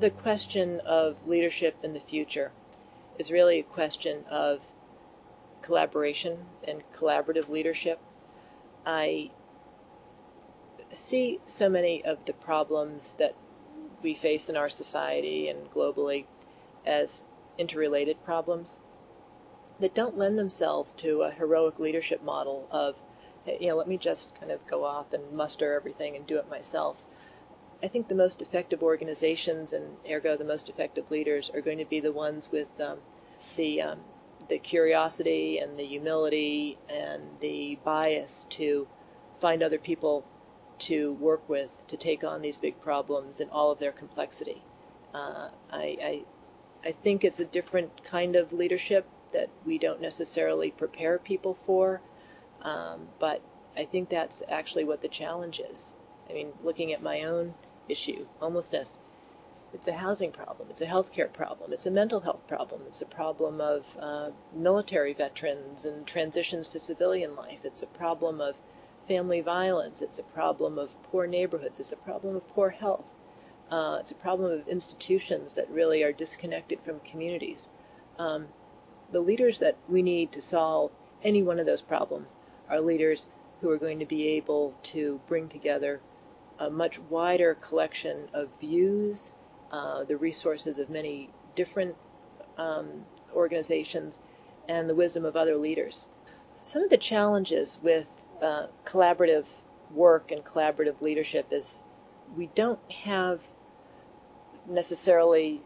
the question of leadership in the future is really a question of collaboration and collaborative leadership. I see so many of the problems that we face in our society and globally as interrelated problems that don't lend themselves to a heroic leadership model of, let me just kind of go off and muster everything and do it myself. I think the most effective organizations, and ergo the most effective leaders, are going to be the ones with the curiosity and the humility and the bias to find other people to work with to take on these big problems in all of their complexity. I think it's a different kind of leadership that we don't necessarily prepare people for, but I think that's actually what the challenge is. I mean, looking at my own issue, homelessness, it's a housing problem, it's a healthcare problem, it's a mental health problem, it's a problem of military veterans and transitions to civilian life, it's a problem of family violence, it's a problem of poor neighborhoods, it's a problem of poor health, it's a problem of institutions that really are disconnected from communities. The leaders that we need to solve any one of those problems are leaders who are going to be able to bring together a much wider collection of views, the resources of many different organizations, and the wisdom of other leaders. Some of the challenges with collaborative work and collaborative leadership is we don't have necessarily,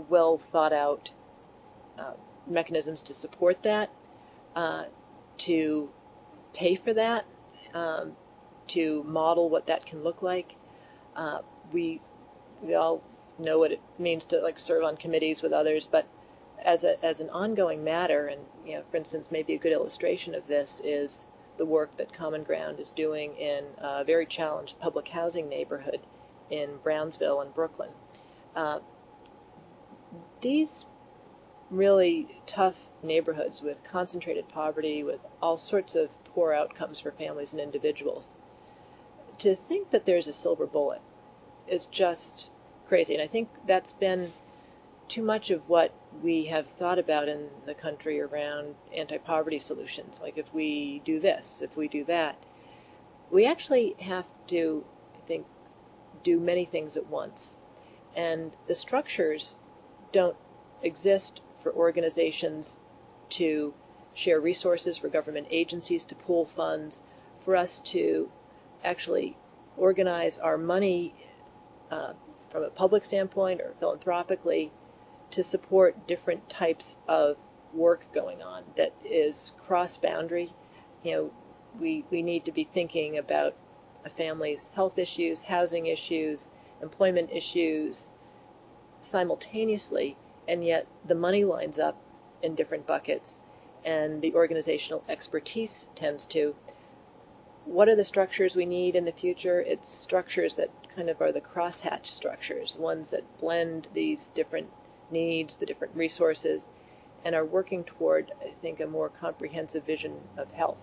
well thought out mechanisms to support that, to pay for that, to model what that can look like. We all know what it means to serve on committees with others, but as an ongoing matter, and for instance, maybe a good illustration of this is the work that Common Ground is doing in a very challenged public housing neighborhood in Brownsville and Brooklyn. These really tough neighborhoods with concentrated poverty, with all sorts of poor outcomes for families and individuals. To think that there's a silver bullet is just crazy. And I think that's been too much of what we have thought about in the country around anti-poverty solutions. Like, if we do this, if we do that, we actually have to, I think, do many things at once. And the structures don't exist for organizations to share resources, for government agencies to pool funds, for us to actually organize our money from a public standpoint or philanthropically to support different types of work going on that is cross-boundary. We need to be thinking about a family's health issues, housing issues, employment issues simultaneously, and yet the money lines up in different buckets, and the organizational expertise tends to. What are the structures we need in the future? It's structures that kind of are the crosshatch structures, ones that blend these different needs, the different resources, and are working toward, I think, a more comprehensive vision of health.